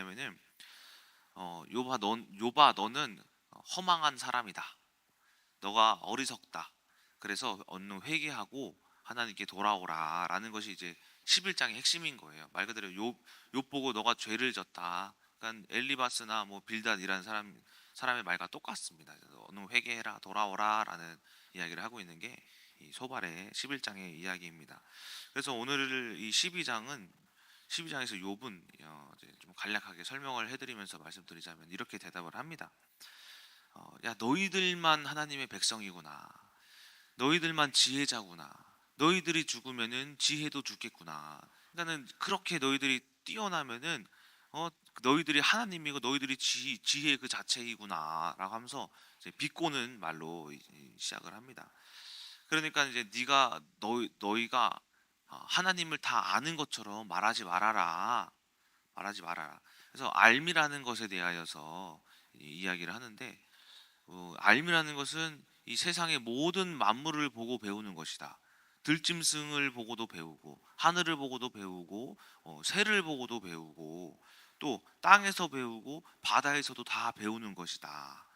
뭐냐면은 욥아 너는 허망한 사람이다. 너가 어리석다. 그래서 얼른 회개하고 하나님께 돌아오라라는 것이 이제 11장의 핵심인 거예요. 말 그대로 욥 보고 너가 죄를 졌다. 그러니까 엘리바스나 뭐 빌닷이라는 사람의 말과 똑같습니다. 그래서 얼른 회개해라, 돌아오라라는 이야기를 하고 있는 게 이 소발의 11장의 이야기입니다. 그래서 오늘 이 12장에서 욥은 이제 좀 간략하게 설명을 해드리면서 말씀드리자면 이렇게 대답을 합니다. 야 너희들만 하나님의 백성이구나. 너희들만 지혜자구나. 너희들이 죽으면은 지혜도 죽겠구나. 그러니까는 그렇게 너희들이 뛰어나면은 어 너희들이 하나님이고 너희들이 지혜 그 자체이구나라고 하면서 이제 비꼬는 말로 시작을 합니다. 그러니까 이제 너희가 하나님을 다 아는 것처럼 말하지 말아라. 그래서 알미라는 것에 대하여서 이야기를 하는데 알미라는 것은 이 세상의 모든 만물을 보고 배우는 것이다. 들짐승을 보고도 배우고 하늘을 보고도 배우고 새를 보고도 배우고 또 땅에서 배우고 바다에서도 다 배우는 것이다.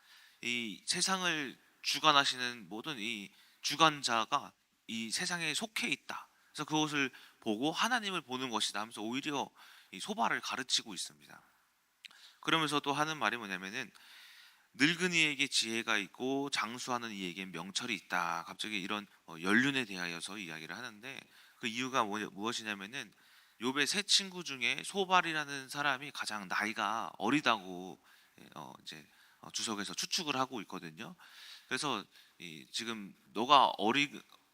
이 세상을 주관하시는 모든 이 주관자가 이 세상에 속해 있다. 그래서 그것을 보고 하나님을 보는 것이다 하면서 오히려 이 소바를 가르치고 있습니다. 그러면서 또 하는 말이 뭐냐면은 늙은이에게 지혜가 있고 장수하는 이에게 명철이 있다. 갑자기 이런 연륜에 대하여서 이야기를 하는데 그 이유가 무엇이냐면은 욥의 세 친구 중에 소발이라는 사람이 가장 나이가 어리다고 이제 주석에서 추측을 하고 있거든요. 그래서 지금 너가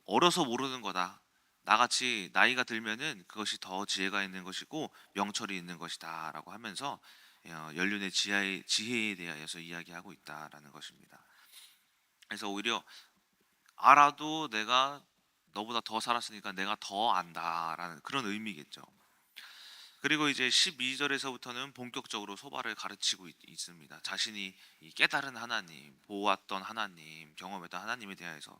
어려서 모르는 거다. 나같이 나이가 들면은 그것이 더 지혜가 있는 것이고 명철이 있는 것이다라고 하면서 연륜의 지혜에 대하여서 이야기하고 있다라는 것입니다. 그래서 오히려 알아도 내가 너보다 더 살았으니까 내가 더 안다라는 그런 의미겠죠. 그리고 이제 12절에서부터는 본격적으로 소발을 가르치고 있습니다. 자신이 이 깨달은 하나님, 보았던 하나님, 경험했던 하나님에 대해서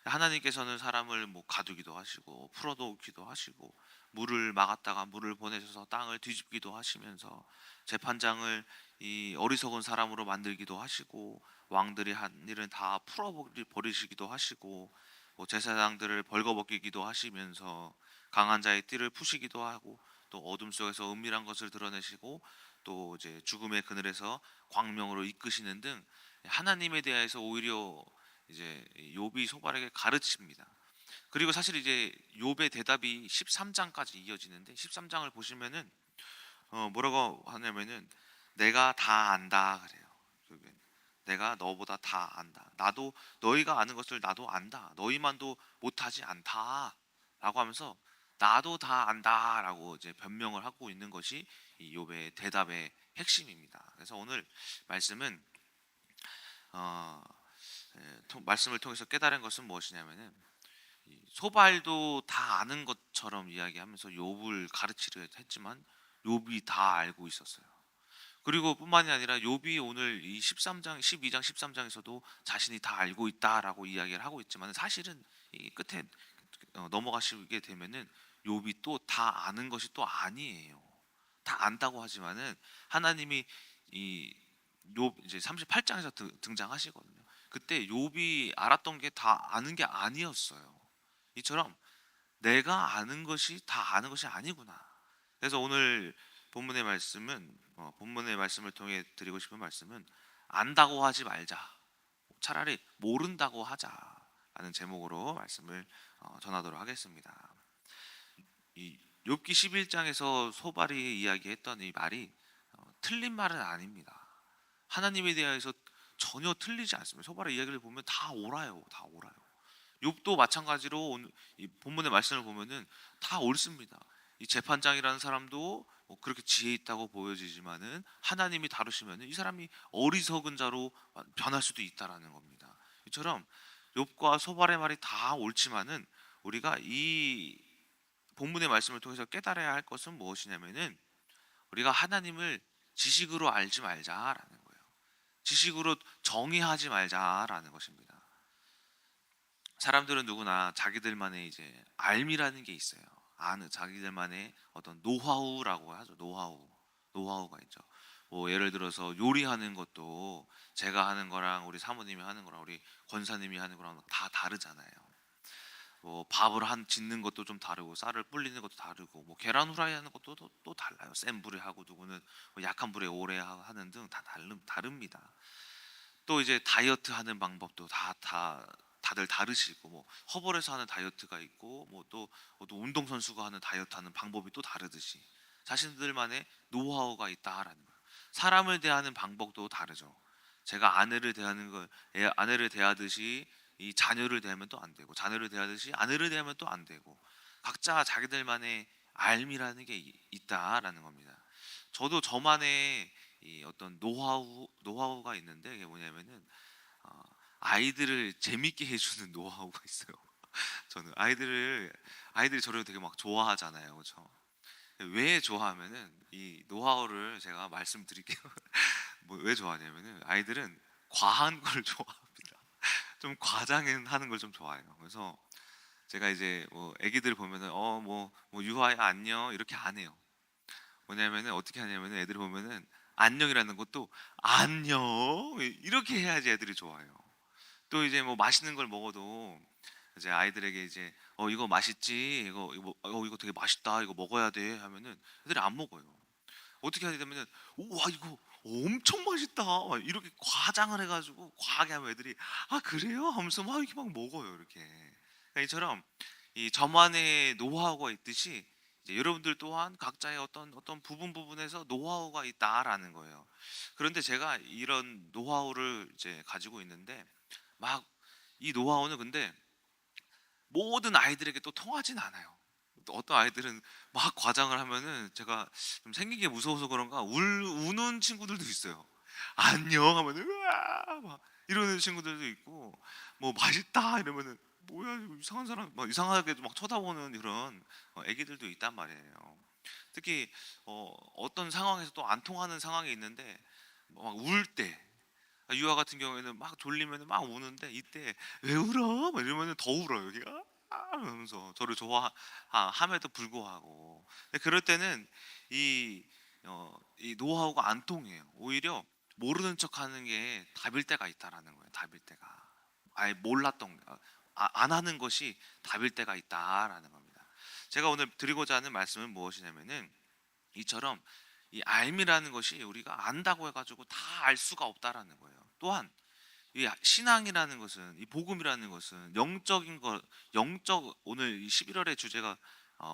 하나님께서는 사람을 뭐 가두기도 하시고 풀어놓기도 하시고 물을 막았다가 물을 보내셔서 땅을 뒤집기도 하시면서 재판장을 이 어리석은 사람으로 만들기도 하시고 왕들이 한 일은 다 풀어버리시기도 하시고 뭐 제사장들을 벌거벗기기도 하시면서 강한 자의 띠를 푸시기도 하고 또 어둠 속에서 은밀한 것을 드러내시고 또 이제 죽음의 그늘에서 광명으로 이끄시는 등 하나님에 대해서 오히려 이제 욥이 소발에게 가르칩니다. 그리고 사실 이제 욥의 대답이 13장까지 이어지는데 13장을 보시면은 뭐라고 하냐면은 내가 다 안다 그래요. 욥은. 내가 너보다 다 안다. 나도 너희가 아는 것을 나도 안다. 너희만도 못하지 않다라고 하면서 나도 다 안다라고 이제 변명을 하고 있는 것이 이 욥의 대답의 핵심입니다. 그래서 오늘 말씀은 어, 말씀을 통해서 깨달은 것은 무엇이냐면은 소발도 다 아는 것처럼 이야기하면서 욥을 가르치려 했지만 욥이 다 알고 있었어요. 그리고 뿐만이 아니라 욥이 오늘 이 13장, 12장, 13장에서도 자신이 다 알고 있다라고 이야기를 하고 있지만 사실은 이 끝에 넘어가시게 되면은 욥이 또 다 아는 것이 또 아니에요. 다 안다고 하지만은 하나님이 이 욥 이제 38장에서 등장하시거든요. 그때 욥이 알았던 게 다 아는 게 아니었어요. 이처럼 내가 아는 것이 다 아는 것이 아니구나. 그래서 오늘 본문의 말씀을 통해 드리고 싶은 말씀은 안다고 하지 말자. 차라리 모른다고 하자라는 제목으로 말씀을 전하도록 하겠습니다. 이 욥기 11장에서 소발이 이야기했던 이 말이 틀린 말은 아닙니다. 하나님에 대해서 전혀 틀리지 않습니다. 소발의 이야기를 보면 다 옳아요. 다 옳아요. 욥도 마찬가지로 오늘 이 본문의 말씀을 보면은 다 옳습니다. 이 재판장이라는 사람도 그렇게 지혜 있다고 보여지지만은 하나님이 다루시면은 이 사람이 어리석은 자로 변할 수도 있다라는 겁니다. 이처럼 욥과 소발의 말이 다 옳지만은 우리가 이 본문의 말씀을 통해서 깨달아야 할 것은 무엇이냐면은 우리가 하나님을 지식으로 알지 말자라는 거예요. 지식으로 정의하지 말자라는 것입니다. 사람들은 누구나 자기들만의 이제 알미라는 게 있어요. 아는 자기들만의 어떤 노하우라고 하죠. 노하우. 노하우가 있죠. 뭐 예를 들어서 요리하는 것도 제가 하는 거랑 우리 사모님이 하는 거랑 우리 권사님이 하는 거랑 다 다르잖아요. 뭐 밥을 한 짓는 것도 좀 다르고 쌀을 불리는 것도 다르고 뭐 계란 후라이 하는 것도 또 달라요. 센 불에 하고 누구는 뭐 약한 불에 오래 하는 등 다 다릅니다. 또 이제 다이어트 하는 방법도 다들 다르시고 뭐 허벌에서 하는 다이어트가 있고 뭐 또 운동 선수가 하는 다이어트 하는 방법이 또 다르듯이 자신들만의 노하우가 있다라는 거예요. 사람을 대하는 방법도 다르죠. 제가 아내를 대하듯이 이 자녀를 대하면 또 안 되고 자녀를 대하듯이 아내를 대하면 또 안 되고 각자 자기들만의 알미라는 게 있다라는 겁니다. 저도 저만의 이 어떤 노하우가 있는데 이게 뭐냐면은 어, 아이들을 재밌게 해주는 노하우가 있어요. 저는 아이들이 저를 되게 막 좋아하잖아요, 그렇죠? 왜 좋아하면은 이 노하우를 제가 말씀드릴게요. 뭐 왜 좋아하냐면은 아이들은 과한 걸 좋아합니다. 좀 과장하는 걸 좀 좋아해요. 그래서 제가 이제 뭐 애기들 보면은 뭐 유아야 안녕 이렇게 안 해요. 뭐냐면은 어떻게 하냐면은 애들이 보면은 안녕이라는 것도 안녕 이렇게 해야지 애들이 좋아해요. 또 이제 뭐 맛있는 걸 먹어도 이제 아이들에게 이제 이거 맛있지 이거 되게 맛있다 이거 먹어야 돼 하면은 애들이 안 먹어요. 어떻게 해야 되냐면은 와 이거 엄청 맛있다 막 이렇게 과장을 해가지고 과하게 하면 애들이 아 그래요 하면서 막 이렇게 막 먹어요 이렇게. 그러니까 이처럼 이 저만의 노하우가 있듯이 이제 여러분들 또한 각자의 어떤 부분에서 노하우가 있다라는 거예요. 그런데 제가 이런 노하우를 이제 가지고 있는데 막 이 노하우는 근데 모든 아이들에게 또 통하진 않아요. 또 어떤 아이들은 막 과장을 하면은 제가 좀 생긴 게 무서워서 그런가 우는 친구들도 있어요. 안녕 하면은 으아 막 이러는 친구들도 있고 뭐 맛있다 이러면은 뭐야 이거 이상한 사람 막 이상하게 막 쳐다보는 이런 애기들도 있단 말이에요. 특히 어떤 상황에서 또 안 통하는 상황이 있는데 막 울 때 유아 같은 경우에는 막 졸리면 막 우는데 이때 왜 울어? 막 이러면 더 울어요. 여기가 이러면서 저를 좋아함에도 불구하고 근데 그럴 때는 이, 이 노하우가 안 통해요. 오히려 모르는 척하는 게 답일 때가 있다라는 거예요. 답일 때가 아예 안 하는 것이 답일 때가 있다라는 겁니다. 제가 오늘 드리고자 하는 말씀은 무엇이냐면은 이처럼 이 알미라는 것이 우리가 안다고 해가지고 다 알 수가 없다라는 거예요. 또한 이 신앙이라는 것은 이 복음이라는 것은 영적 오늘 이 11월의 주제가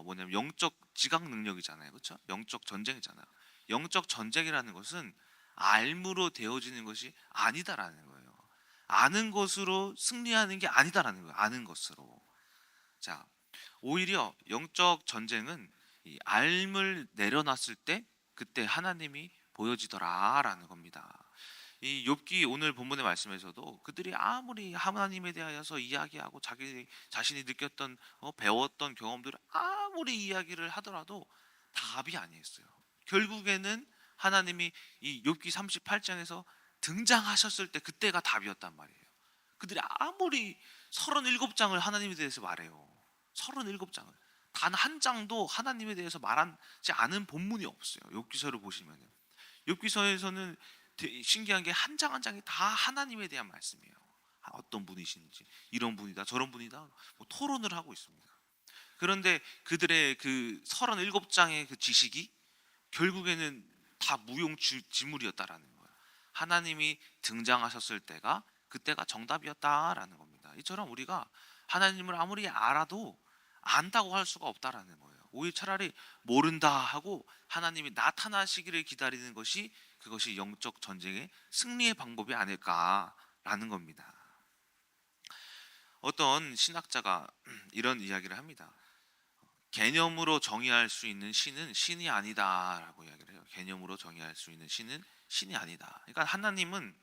뭐냐면 영적 지각 능력이잖아요, 그렇죠? 영적 전쟁이잖아요. 영적 전쟁이라는 것은 알무로 되어지는 것이 아니다라는 거예요. 아는 것으로 승리하는 게 아니다라는 거예요. 아는 것으로. 자, 오히려 영적 전쟁은 이 알을 내려놨을 때 그때 하나님이 보여지더라라는 겁니다. 이 욥기 오늘 본문의 말씀에서도 그들이 아무리 하나님에 대하여서 이야기하고 자기 자신이 느꼈던 배웠던 경험들을 아무리 이야기를 하더라도 답이 아니었어요. 결국에는 하나님이 이 욥기 38장에서 등장하셨을 때 그때가 답이었단 말이에요. 그들이 아무리 37장을 하나님에 대해서 말해요. 37장을 단 한 장도 하나님에 대해서 말하지 않은 본문이 없어요. 욥기서를 보시면은 욥기서에서는 신기한 게 한 장 한 장이 다 하나님에 대한 말씀이에요. 어떤 분이신지 이런 분이다 저런 분이다 뭐 토론을 하고 있습니다. 그런데 그들의 그 37장의 그 지식이 결국에는 다 무용지물이었다라는 거예요. 하나님이 등장하셨을 때가 그때가 정답이었다라는 겁니다. 이처럼 우리가 하나님을 아무리 알아도 안다고 할 수가 없다라는 거예요. 오히려 차라리 모른다 하고 하나님이 나타나시기를 기다리는 것이 그것이 영적 전쟁의 승리의 방법이 아닐까라는 겁니다. 어떤 신학자가 이런 이야기를 합니다. 개념으로 정의할 수 있는 신은 신이 아니다라고 이야기를 해요. 개념으로 정의할 수 있는 신은 신이 아니다. 그러니까 하나님은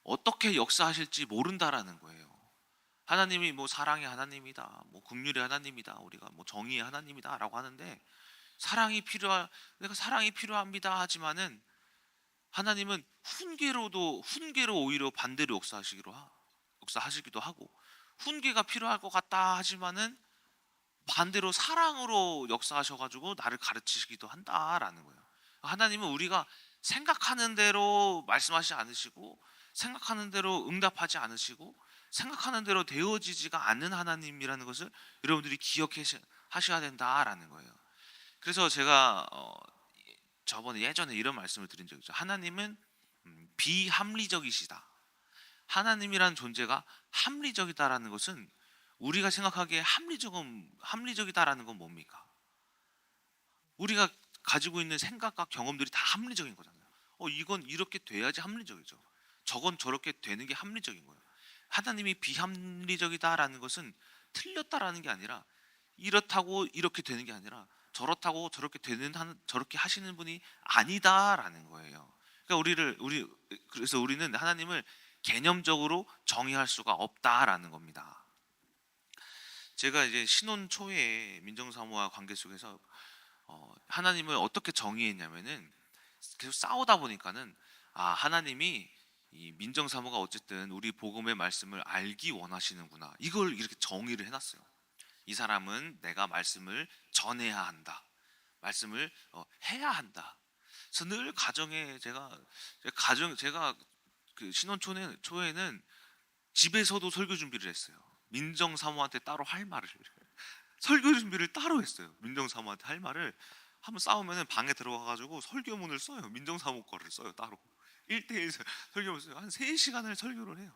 어떻게 역사하실지 모른다라는 거예요. 하나님이 뭐 사랑의 하나님이다, 뭐 긍휼의 하나님이다, 우리가 뭐 정의의 하나님이다라고 하는데 내가 사랑이 필요합니다 하지만은 하나님은 훈계로 오히려 반대로 역사하시기도 하고 훈계가 필요할 것 같다 하지만은 반대로 사랑으로 역사하셔가지고 나를 가르치시기도 한다라는 거예요. 하나님은 우리가 생각하는 대로 말씀하시지 않으시고, 생각하는 대로 응답하지 않으시고, 생각하는 대로 되어지지가 않는 하나님이라는 것을 여러분들이 기억하셔야 된다라는 거예요. 그래서 제가 저번에 예전에 이런 말씀을 드린 적이 있죠. 하나님은 비합리적이시다. 하나님이란 존재가 합리적이다라는 것은, 우리가 생각하기에 합리적이다라는 건 뭡니까? 우리가 가지고 있는 생각과 경험들이 다 합리적인 거잖아요. 이건 이렇게 돼야지 합리적이죠. 저건 저렇게 되는 게 합리적인 거예요. 하나님이 비합리적이다라는 것은 틀렸다라는 게 아니라, 이렇다고 이렇게 되는 게 아니라, 저렇다고 저렇게 하시는 분이 아니다라는 거예요. 그러니까 그래서 우리는 하나님을 개념적으로 정의할 수가 없다라는 겁니다. 제가 이제 신혼 초에 민정사모와 관계 속에서 하나님을 어떻게 정의했냐면은, 계속 싸우다 보니까는, 하나님이 이 민정사모가 어쨌든 우리 복음의 말씀을 알기 원하시는구나, 이걸 이렇게 정의를 해놨어요. 이 사람은 내가 말씀을 전해야 한다, 말씀을 해야 한다. 그래서 늘 가정에 제가 그 신혼 초에는 집에서도 설교 준비를 했어요. 민정사모한테 따로 할 말을 설교 준비를 따로 했어요. 민정사모한테 할 말을, 한번 싸우면은 방에 들어가가지고 설교문을 써요. 민정사모 거를 써요 따로. 1대1 설교문을 써요. 한 3시간을 설교를 해요.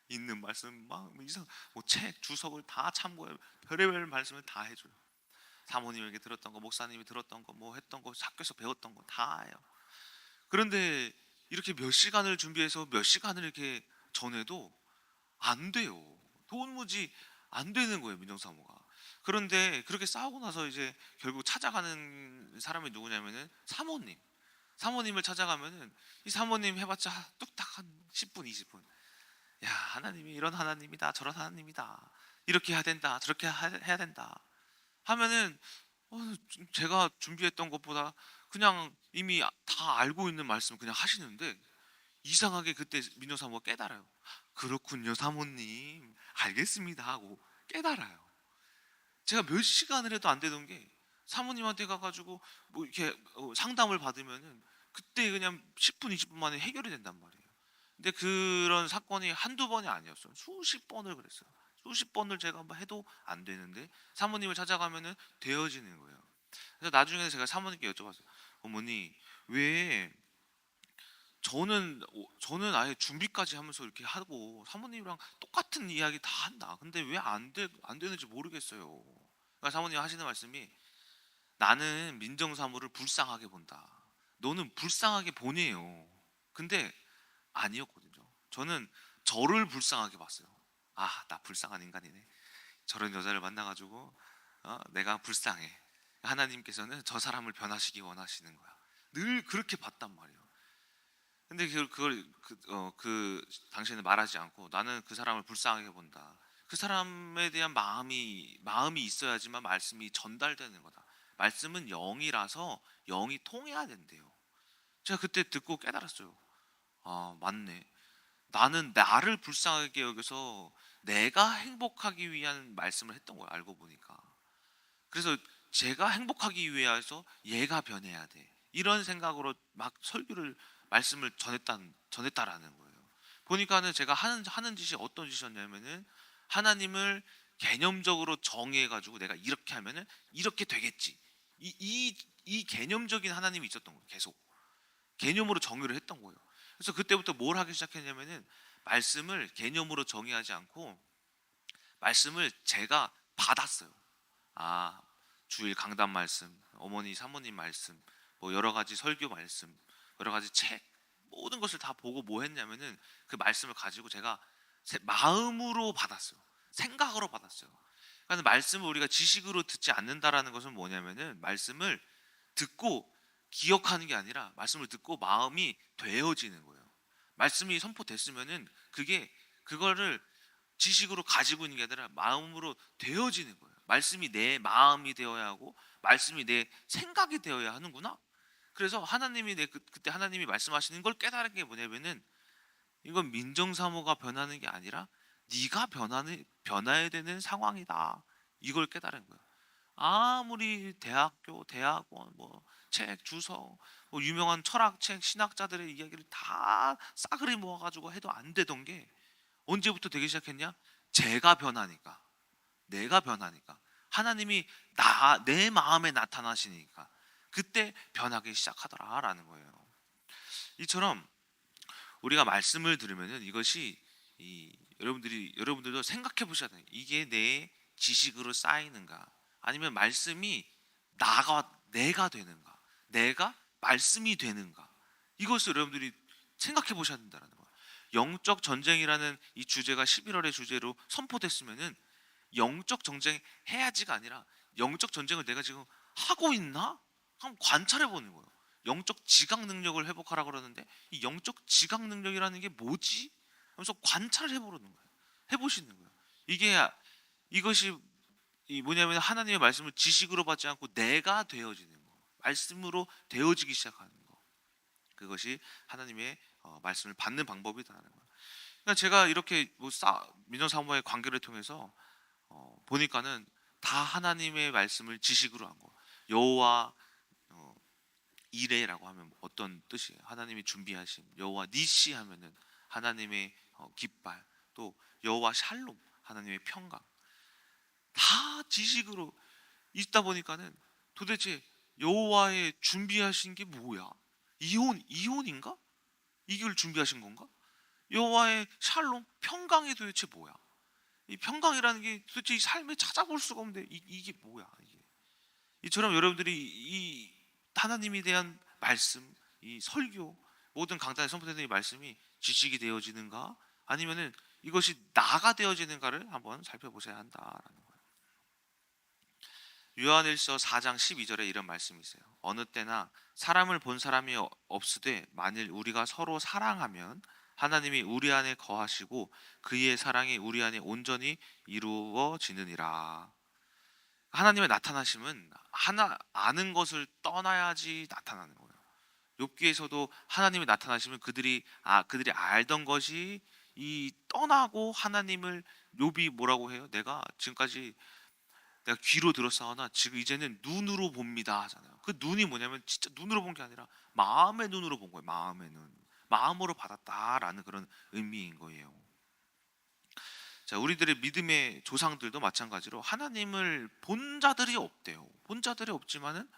있는 말씀 막 이상, 뭐 책 주석을 다 참고해요. 별의별 말씀을 다 해줘요. 사모님에게 들었던 거, 목사님이 들었던 거, 뭐 했던 거, 학교에서 배웠던 거 다 해요. 그런데 이렇게 몇 시간을 준비해서 몇 시간을 이렇게 전해도 안 돼요. 도무지 안 되는 거예요, 민정사모가. 그런데 그렇게 싸우고 나서 이제 결국 찾아가는 사람이 누구냐면은 사모님을 찾아가면은, 이 사모님 해봤자 뚝딱 한 10분 20분, 야, 하나님이 이런 하나님이다, 저런 하나님이다, 이렇게 해야 된다, 저렇게 해야 된다 하면은, 제가 준비했던 것보다 그냥 이미 다 알고 있는 말씀 그냥 하시는데, 이상하게 그때 민정사모가 깨달아요. 그렇군요 사모님, 알겠습니다 하고 깨달아요. 제가 몇 시간을 해도 안 되던 게, 사모님한테 가가지고 뭐 이렇게 상담을 받으면은 그때 그냥 10분 20분 만에 해결이 된단 말이에요. 근데 그런 사건이 한두 번이 아니었어요. 수십 번을 그랬어요. 수십 번을 제가 한번 해도 안 되는데 사모님을 찾아가면은 되어지는 거예요. 그래서 나중에 제가 사모님께 여쭤봤어요. 어머니, 왜 저는 아예 준비까지 하면서 이렇게 하고 사모님이랑 똑같은 이야기 다 한다. 근데 왜 안 되는지 모르겠어요. 그러니까 사모님 하시는 말씀이, 나는 민정사무를 불쌍하게 본다. 너는 불쌍하게 보내요. 근데 아니었거든요. 저는 저를 불쌍하게 봤어요. 나 불쌍한 인간이네. 저런 여자를 만나가지고 내가 불쌍해. 하나님께서는 저 사람을 변화시키기 원하시는 거야. 늘 그렇게 봤단 말이에요. 근데 그 당시에는 말하지 않고, 나는 그 사람을 불쌍하게 본다. 그 사람에 대한 마음이 있어야지만 말씀이 전달되는 거다. 말씀은 영이라서 영이 통해야 된대요. 제가 그때 듣고 깨달았어요. 맞네. 나는 나를 불쌍하게 여겨서 내가 행복하기 위한 말씀을 했던 거예요, 알고 보니까. 그래서 제가 행복하기 위해서 얘가 변해야 돼, 이런 생각으로 막 말씀을 전했다라는 거예요. 보니까는 제가 하는 짓이 어떤 짓이었냐면은, 하나님을 개념적으로 정의해가지고 내가 이렇게 하면은 이렇게 되겠지, 이 개념적인 하나님이 있었던 거예요. 계속 개념으로 정의를 했던 거예요. 그래서 그때부터 뭘 하기 시작했냐면은, 말씀을 개념으로 정의하지 않고 말씀을 제가 받았어요. 주일 강단 말씀, 어머니 사모님 말씀, 뭐 여러 가지 설교 말씀, 여러 가지 책, 모든 것을 다 보고 뭐 했냐면은, 그 말씀을 가지고 제가 마음으로 받았어요. 생각으로 받았어요. 그러니까 말씀을 우리가 지식으로 듣지 않는다라는 것은 뭐냐면은, 말씀을 듣고 기억하는 게 아니라 말씀을 듣고 마음이 되어지는 거예요. 말씀이 선포됐으면은 그거를 지식으로 가지고 있는 게 아니라 마음으로 되어지는 거예요. 말씀이 내 마음이 되어야 하고, 말씀이 내 생각이 되어야 하는구나. 그래서 하나님이 그때 하나님이 말씀하시는 걸 깨달은 게 뭐냐면은, 이건 민정사모가 변하는 게 아니라 네가 변화해야 되는 상황이다, 이걸 깨달은 거예요. 아무리 대학교, 대학원, 뭐 책, 주석, 뭐 유명한 철학책, 신학자들의 이야기를 다 싸그리 모아가지고 해도 안 되던 게 언제부터 되기 시작했냐? 제가 변하니까, 내가 변하니까, 하나님이 내 마음에 나타나시니까 그때 변하기 시작하더라라는 거예요. 이처럼 우리가 말씀을 들으면은 이것이 여러분들도 생각해 보셔야 돼요. 이게 내 지식으로 쌓이는가, 아니면 말씀이 내가 되는가, 내가 말씀이 되는가, 이것을 여러분들이 생각해 보셔야 된다는 거예요. 영적 전쟁이라는 이 주제가 11월의 주제로 선포됐으면은 영적 전쟁 해야지가 아니라 영적 전쟁을 내가 지금 하고 있나? 한번 관찰해 보는 거예요. 영적 지각 능력을 회복하라 그러는데 이 영적 지각 능력이라는 게 뭐지? 하면서 관찰을 해보는 거예요. 해보시는 거예요. 이것이 뭐냐면 하나님의 말씀을 지식으로 받지 않고 내가 되어지는 거, 말씀으로 되어지기 시작하는 거. 그것이 하나님의 말씀을 받는 방법이다라는 거예요. 그러니까 제가 이렇게 민정사모의 관계를 통해서 보니까는 다 하나님의 말씀을 지식으로 한 거. 여호와 이레라고 하면 어떤 뜻이에요? 하나님이 준비하신. 여호와 니시 하면은 하나님의 깃발. 또 여호와 샬롬, 하나님의 평강. 다 지식으로 있다 보니까는 도대체 여호와의 준비하신 게 뭐야? 이혼인가? 이걸 준비하신 건가? 여호와의 샬롬, 평강이 도대체 뭐야? 이 평강이라는 게 도대체 이 삶에 찾아볼 수가 없는데 이게 뭐야? 이처럼 여러분들이 이 하나님에 대한 말씀, 이 설교, 모든 강단에 선포되는 이 말씀이 지식이 되어지는가, 아니면은 이것이 나가 되어지는가를 한번 살펴보셔야 한다라는 거예요. 요한일서 4장 12절에 이런 말씀이 있어요. 어느 때나 사람을 본 사람이 없으되 만일 우리가 서로 사랑하면 하나님이 우리 안에 거하시고 그의 사랑이 우리 안에 온전히 이루어지느니라. 하나님의 나타나심은 아는 것을 떠나야지 나타나는 거예요. 욥기에서도 하나님이 나타나시면 그들이 알던 것이 떠나고 하나님을, 욥이 뭐라고 해요? 내가 지금까지 내가 귀로 들었사오나 지금 이제는 눈으로 봅니다 하잖아요. 그 눈이 뭐냐면 진짜 눈으로 본 게 아니라 마음의 눈으로 본 거예요. 마음의 눈, 마음으로 받았다라는 그런 의미인 거예요. 자, 우리들의 믿음의 조상들도 마찬가지로 하나님을 본 자들이 없대요. 본 자들이 없지만은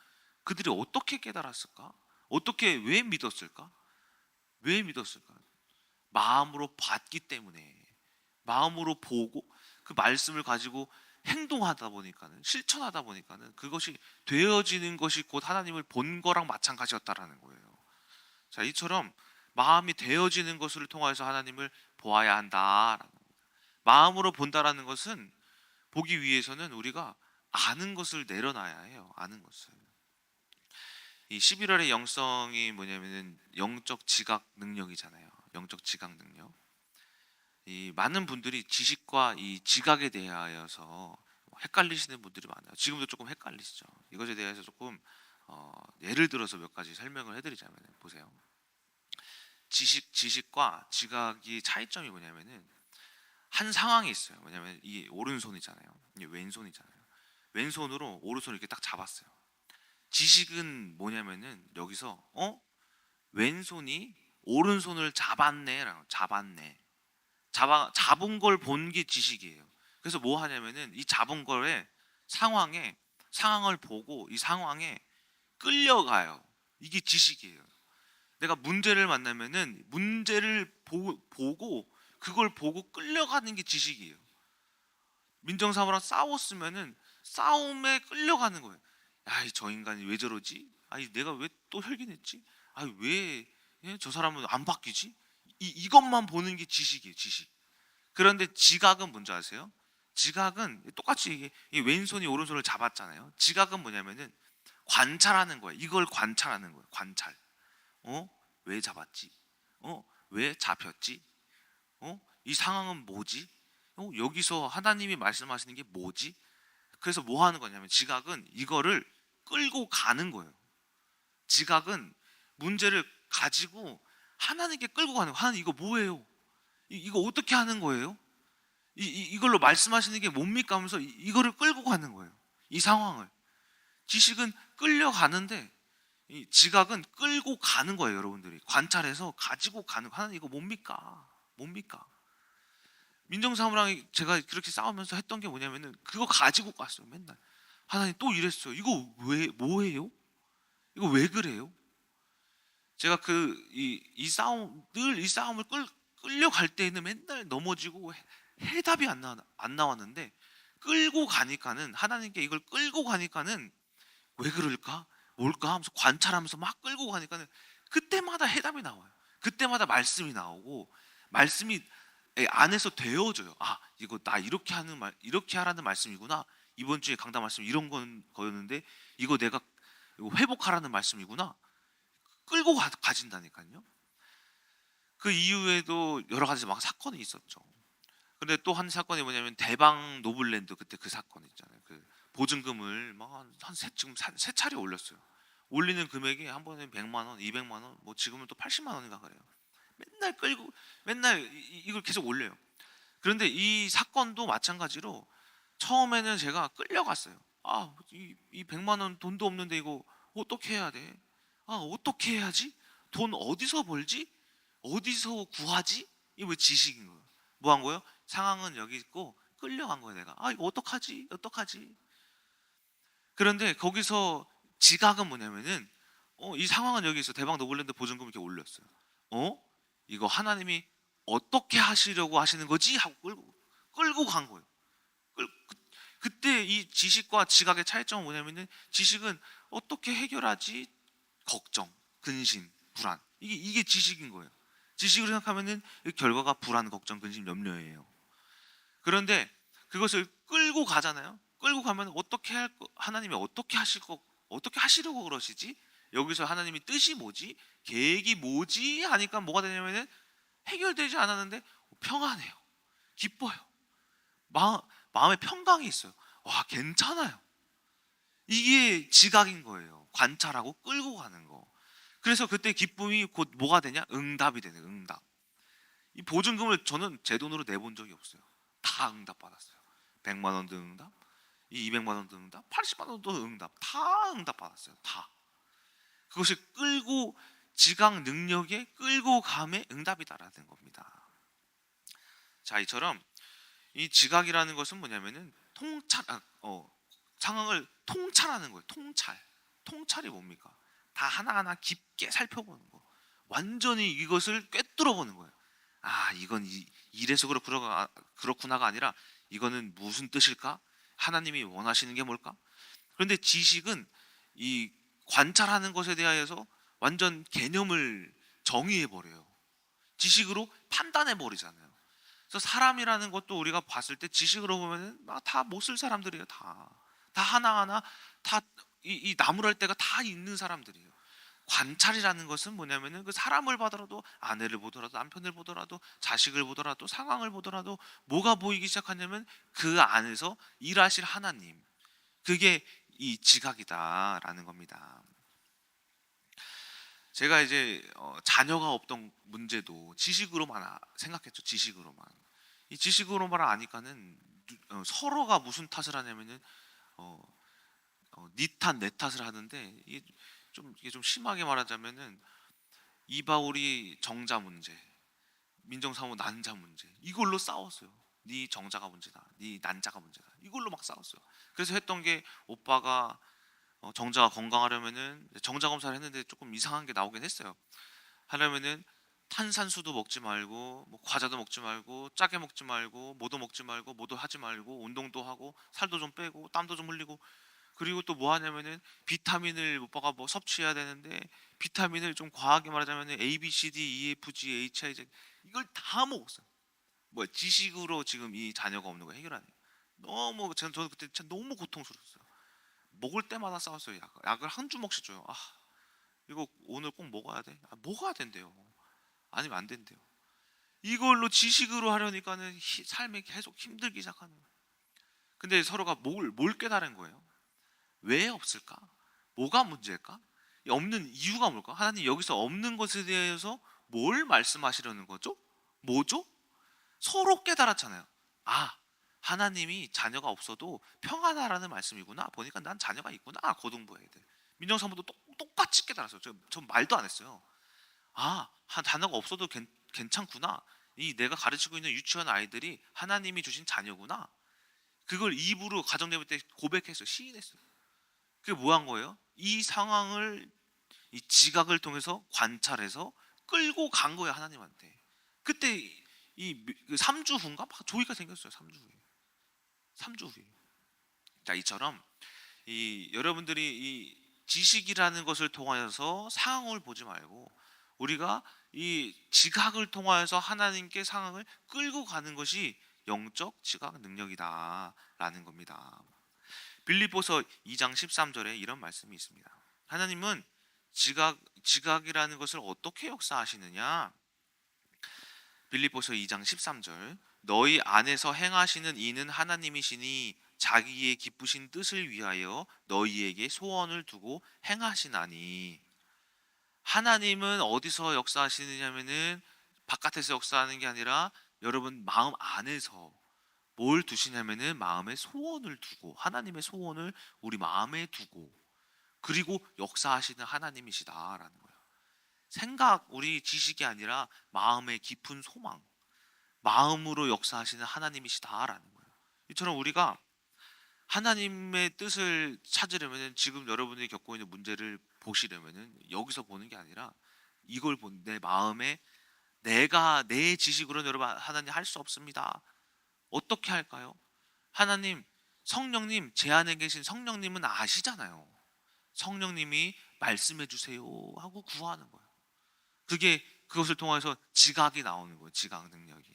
그들이 어떻게 깨달았을까? 왜 믿었을까? 왜 믿었을까? 마음으로 봤기 때문에, 마음으로 보고 그 말씀을 가지고 행동하다 보니까는, 실천하다 보니까는 그것이 되어지는 것이 곧 하나님을 본 거랑 마찬가지였다라는 거예요. 자, 이처럼 마음이 되어지는 것을 통해서 하나님을 보아야 한다라는 거예요. 마음으로 본다라는 것은, 보기 위해서는 우리가 아는 것을 내려놔야 해요. 아는 것을. 이 11월의 영성이 뭐냐면은 영적 지각 능력이잖아요. 영적 지각 능력. 이 많은 분들이 지식과 이 지각에 대하여서 헷갈리시는 분들이 많아요. 지금도 조금 헷갈리시죠. 이것에 대해서 조금 예를 들어서 몇 가지 설명을 해드리자면, 보세요. 지식과 지각이 차이점이 뭐냐면은 한 상황이 있어요. 뭐냐면 이 오른손이잖아요. 이 왼손이잖아요. 왼손으로 오른손을 이렇게 딱 잡았어요. 지식은 뭐냐면은 여기서 왼손이 오른손을 잡은 걸 본 게 지식이에요. 그래서 뭐 하냐면은 이 잡은 거에 상황을 보고 이 상황에 끌려가요. 이게 지식이에요. 내가 문제를 만나면은 문제를 보고 그걸 보고 끌려가는 게 지식이에요. 민정사모랑 싸웠으면은 싸움에 끌려가는 거예요. 야, 저 인간이 왜 저러지? 아니, 내가 왜 또 혈기냈지? 아니, 왜 저 사람은 안 바뀌지? 이것만 보는 게 지식이에요, 지식. 그런데 지각은 뭔지 아세요? 지각은 똑같이 이 왼손이 오른손을 잡았잖아요. 지각은 뭐냐면은 관찰하는 거예요. 이걸 관찰하는 거예요. 관찰. 왜 잡았지? 왜 잡혔지? 이 상황은 뭐지? 여기서 하나님이 말씀하시는 게 뭐지? 그래서 뭐 하는 거냐면 지각은 이거를 끌고 가는 거예요. 지각은 문제를 가지고 하나님께 끌고 가는 거예요. 하나님, 이거 뭐예요? 이거 어떻게 하는 거예요? 이걸로 말씀하시는 게 뭡니까? 하면서 이거를 끌고 가는 거예요. 이 상황을. 지식은 끌려가는데 이 지각은 끌고 가는 거예요, 여러분들이. 관찰해서 가지고 가는 거. 하나님 이거 뭡니까? 뭡니까? 민정사무랑 제가 그렇게 싸우면서 했던 게 뭐냐면은 그거 가지고 갔어요, 맨날. 하나님 또 이랬어요. 이거 왜 뭐예요? 이거 왜 그래요? 제가 이 싸움 늘 이 싸움을 끌려갈 때에는 맨날 넘어지고 해답이 안 나왔는데 끌고 가니까는 하나님께 이걸 끌고 가니까는 왜 그럴까? 뭘까? 하면서 관찰하면서 막 끌고 가니까는 그때마다 해답이 나와요. 그때마다 말씀이 나오고 말씀이 안에서 되어져요. 아, 이거 나 이렇게 하는 이렇게 하라는 말씀이구나. 이번 주에 강단 말씀 이런 거였는데 이거 내가 이거 회복하라는 말씀이구나. 끌고 가진다니까요. 그 이후에도 여러 가지 막 사건이 있었죠. 근데 또 한 사건이 뭐냐면 대방 노블랜드 그때 그 사건 있잖아요. 그 보증금을 지금 세 차례 올렸어요. 올리는 금액이 한 번에 100만 원, 200만 원, 뭐 지금은 또 80만 원인가 그래요. 맨날 끌고 맨날 이걸 계속 올려요. 그런데 이 사건도 마찬가지로 처음에는 제가 끌려갔어요. 아, 이 100만 원 돈도 없는데 이거 어떻게 해야 돼? 아, 어떻게 해야지? 돈 어디서 벌지? 어디서 구하지? 이게 왜 지식인 거예요? 뭐 한 거예요? 상황은 여기 있고 끌려간 거예요, 내가. 아, 이거 어떡하지? 어떡하지? 그런데 거기서 지각은 뭐냐면은 이 상황은 여기 있어. 대박 노블랜드 보증금 이렇게 올렸어요. 이거 하나님이 어떻게 하시려고 하시는 거지? 하고 끌고 간 거예요. 그때 이 지식과 지각의 차이점은 뭐냐면은 지식은 어떻게 해결하지? 걱정, 근심, 불안. 이게 지식인 거예요. 지식으로 생각하면은 결과가 불안, 걱정, 근심, 염려예요. 그런데 그것을 끌고 가잖아요. 끌고 가면 하나님이 어떻게 하시려고 그러시지? 여기서 하나님이 뜻이 뭐지? 계획이 뭐지? 하니까 뭐가 되냐면은 해결되지 않았는데 평안해요. 기뻐요. 마음에 평강이 있어요. 와, 괜찮아요. 이게 지각인 거예요. 관찰하고 끌고 가는 거. 그래서 그때 기쁨이 곧 뭐가 되냐? 응답이 되네, 응답. 이 보증금을 저는 제 돈으로 내본 적이 없어요. 다 응답 받았어요. 100만 원도 응답, 이 200만 원도 응답, 80만 원도 응답, 다 응답 받았어요. 다. 그것이 지각 능력에 끌고 감의 응답이다라는 겁니다. 자, 이처럼 이 지각이라는 것은 뭐냐면은 상황을 통찰하는 거예요. 통찰이 뭡니까? 다 하나하나 깊게 살펴보는 거. 완전히 이것을 꿰뚫어 보는 거예요. 아, 이건 이래서 그렇구나가 아니라 이거는 무슨 뜻일까? 하나님이 원하시는 게 뭘까? 그런데 지식은 이 관찰하는 것에 대하여서 완전 개념을 정의해 버려요. 지식으로 판단해 버리잖아요. 그래서 사람이라는 것도 우리가 봤을 때 지식으로 보면은 다 못 쓸 사람들이에요. 다 하나하나 다 이 나무랄 때가 다 있는 사람들이에요. 관찰이라는 것은 뭐냐면은 그 사람을 보더라도, 아내를 보더라도, 남편을 보더라도, 자식을 보더라도, 상황을 보더라도 뭐가 보이기 시작하냐면 그 안에서 일하실 하나님, 그게 이 지각이다라는 겁니다. 제가 이제 자녀가 없던 문제도 지식으로만 생각했죠. 지식으로만. 이 지식으로만 아니까는 서로가 무슨 탓을 하냐면은 네 탓, 내 탓을 하는데 이게 좀 심하게 말하자면은 이바울이 정자 문제, 민정사무 난자 문제, 이걸로 싸웠어요. 네 정자가 문제다, 네 난자가 문제다, 이걸로 막 싸웠어요. 그래서 했던 게 오빠가 정자가 건강하려면은 정자 검사를 했는데 조금 이상한 게 나오긴 했어요. 하려면은 탄산수도 먹지 말고, 뭐 과자도 먹지 말고, 짜게 먹지 말고, 뭐도 먹지 말고, 뭐도 하지 말고, 운동도 하고, 살도 좀 빼고, 땀도 좀 흘리고, 그리고 또 뭐 하냐면은 비타민을 오빠가 뭐 섭취해야 되는데 비타민을 좀 과하게 말하자면은 A, B, C, D, E, F, G, H, I, J 이걸 다 먹었어요. 뭐 지식으로 지금 이 자녀가 없는 거 해결하네요. 저는 그때 참 너무 고통스러웠어요. 먹을 때마다 싸웠어요. 약을 한 주먹씩 줘요. 아, 이거 오늘 꼭 먹어야 돼? 먹어야 된대요. 아니면 안 된대요. 이걸로 지식으로 하려니까는 삶에 계속 힘들기 시작하는 거예요. 근데 서로가 뭘 깨달은 거예요? 왜 없을까? 뭐가 문제일까? 없는 이유가 뭘까? 하나님 여기서 없는 것에 대해서 뭘 말씀하시려는 거죠? 뭐죠? 서로 깨달았잖아요. 아, 하나님이 자녀가 없어도 평안하라는 말씀이구나. 보니까 난 자녀가 있구나. 고등부 애들. 민정사모도 똑같이 깨달았어요. 전 말도 안 했어요. 한 단어가 없어도 괜찮구나. 이 내가 가르치고 있는 유치원 아이들이 하나님이 주신 자녀구나. 그걸 입으로 가정예배 때 고백했어요. 시인했어요. 그게 뭐 한 거예요? 이 상황을, 이 지각을 통해서 관찰해서 끌고 간 거예요, 하나님한테. 그때 이 3주 후인가 막 조이가 생겼어요. 3주 후에. 3주 후에. 자, 이처럼 이 여러분들이 이 지식이라는 것을 통하여서 상황을 보지 말고 우리가 이 지각을 통하여서 하나님께 상황을 끌고 가는 것이 영적 지각 능력이다라는 겁니다. 빌립보서 2장 13절에 이런 말씀이 있습니다. 하나님은 지각이라는 것을 어떻게 역사하시느냐? 빌립보서 2장 13절, 너희 안에서 행하시는 이는 하나님이시니 자기의 기쁘신 뜻을 위하여 너희에게 소원을 두고 행하시나니. 하나님은 어디서 역사하시느냐면은 바깥에서 역사하는 게 아니라 여러분 마음 안에서 뭘 두시냐면은 마음에 소원을 두고, 하나님의 소원을 우리 마음에 두고, 그리고 역사하시는 하나님이시다라는 거예요. 생각, 우리 지식이 아니라 마음의 깊은 소망, 마음으로 역사하시는 하나님이시다라는 거예요. 이처럼 우리가 하나님의 뜻을 찾으려면, 지금 여러분이 겪고 있는 문제를 보시려면 여기서 보는 게 아니라 이걸 본 내 마음에, 내가 내 지식으로는 여러분 하나님 할 수 없습니다. 어떻게 할까요? 하나님, 성령님, 제 안에 계신 성령님은 아시잖아요. 성령님이 말씀해 주세요 하고 구하는 거예요. 그것을 통해서 지각이 나오는 거예요. 지각 능력이.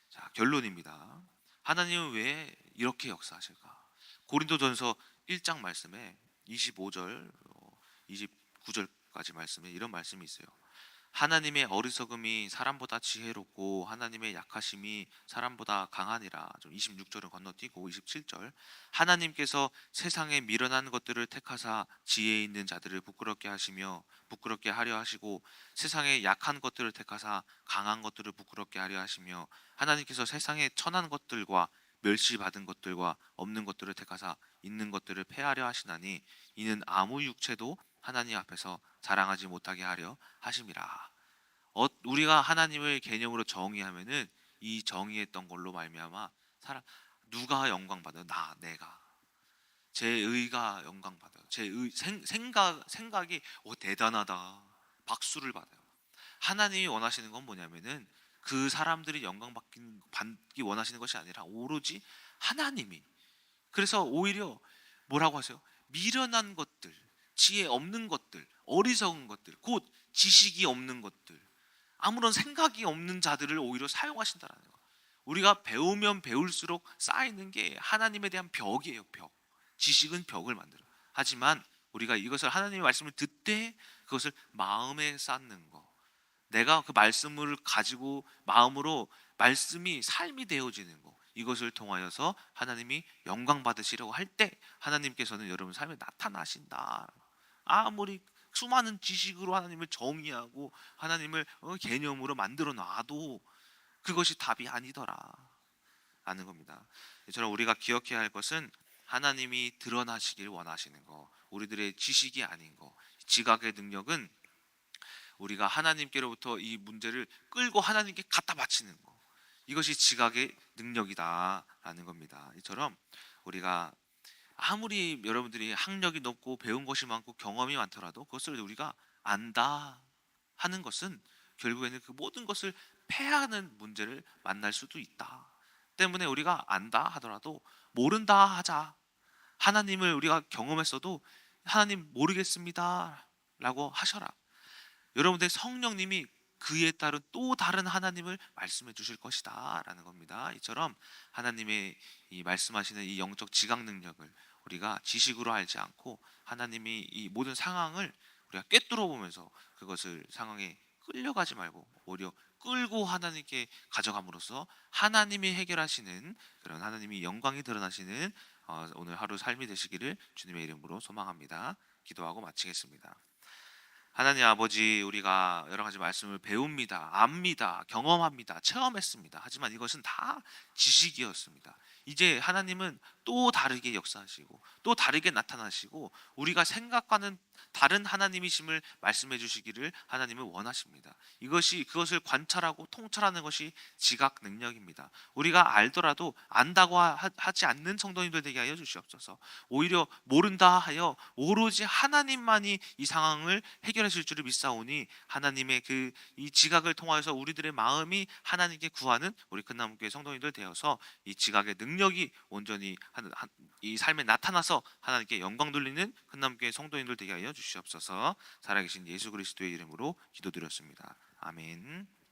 자, 결론입니다. 하나님은 왜 이렇게 역사하실까? 고린도전서 1장 말씀에 25절, 29절까지 말씀에 이런 말씀이 있어요. 하나님의 어리석음이 사람보다 지혜롭고 하나님의 약하심이 사람보다 강하니라. 좀 26절은 건너뛰고 27절, 하나님께서 세상에 미련한 것들을 택하사 지혜 있는 자들을 부끄럽게 하려 하시고 세상에 약한 것들을 택하사 강한 것들을 부끄럽게 하려 하시며 하나님께서 세상에 천한 것들과 멸시받은 것들과 없는 것들을 택하사 있는 것들을 폐하려 하시나니 이는 아무 육체도 하나님 앞에서 자랑하지 못하게 하려 하심이라. 우리가 하나님을 개념으로 정의하면은 이 정의했던 걸로 말미암아 누가 영광 받아요? 내가. 제 의가 영광 받아요. 생각이 대단하다, 박수를 받아요. 하나님이 원하시는 건 뭐냐면은 그 사람들이 영광 받기 원하시는 것이 아니라 오로지 하나님이. 그래서 오히려 뭐라고 하세요? 미련한 것들, 지혜 없는 것들, 어리석은 것들, 곧 지식이 없는 것들, 아무런 생각이 없는 자들을 오히려 사용하신다라는 거예요. 우리가 배우면 배울수록 쌓이는 게 하나님에 대한 벽이에요. 벽. 지식은 벽을 만들어요. 하지만 우리가 이것을, 하나님의 말씀을 듣되 그것을 마음에 쌓는 거, 내가 그 말씀을 가지고 마음으로 말씀이 삶이 되어지는 거, 이것을 통하여서 하나님이 영광 받으시려고 할 때 하나님께서는 여러분 삶에 나타나신다. 아무리 수많은 지식으로 하나님을 정의하고 하나님을 개념으로 만들어 놔도 그것이 답이 아니더라 라는 겁니다. 저는 우리가 기억해야 할 것은 하나님이 드러나시길 원하시는 거, 우리들의 지식이 아닌 거. 지각의 능력은 우리가 하나님께로부터 이 문제를 끌고 하나님께 갖다 바치는 거, 이것이 지각의 능력이다라는 겁니다. 이처럼 우리가 아무리 여러분들이 학력이 높고 배운 것이 많고 경험이 많더라도 그것을 우리가 안다 하는 것은 결국에는 그 모든 것을 패하는 문제를 만날 수도 있다. 때문에 우리가 안다 하더라도 모른다 하자. 하나님을 우리가 경험했어도 하나님 모르겠습니다 라고 하셔라. 여러분들 성령님이 그에 따른 또 다른 하나님을 말씀해 주실 것이다 라는 겁니다. 이처럼 하나님의 이 말씀하시는 이 영적 지각 능력을 우리가 지식으로 알지 않고 하나님이 이 모든 상황을 우리가 꿰뚫어 보면서 그것을 상황에 끌려가지 말고 오히려 끌고 하나님께 가져감으로써 하나님이 해결하시는 그런 하나님이 영광이 드러나시는 오늘 하루 삶이 되시기를 주님의 이름으로 소망합니다. 기도하고 마치겠습니다. 하나님 아버지, 우리가 여러 가지 말씀을 배웁니다, 압니다, 경험합니다, 체험했습니다. 하지만 이것은 다 지식이었습니다. 이제 하나님은 또 다르게 역사하시고 또 다르게 나타나시고 우리가 생각과는 다른 하나님이심을 말씀해 주시기를 하나님은 원하십니다. 이것이 그것을 관찰하고 통찰하는 것이 지각 능력입니다. 우리가 알더라도 안다고 하지 않는 성도님들 되게 하여 주시옵소서. 오히려 모른다 하여 오로지 하나님만이 이 상황을 해결하실 줄을 믿사오니 하나님의 그 이 지각을 통하여서 우리들의 마음이 하나님께 구하는 우리 큰나무교회 성도님들 되어서 이 지각의 능력이 온전히 이 삶에 나타나서 하나님께 영광 돌리는 큰나무교회 성도님들 되게 하여 주시옵소서. 살아계신 예수 그리스도의 이름으로 기도드렸습니다. 아멘.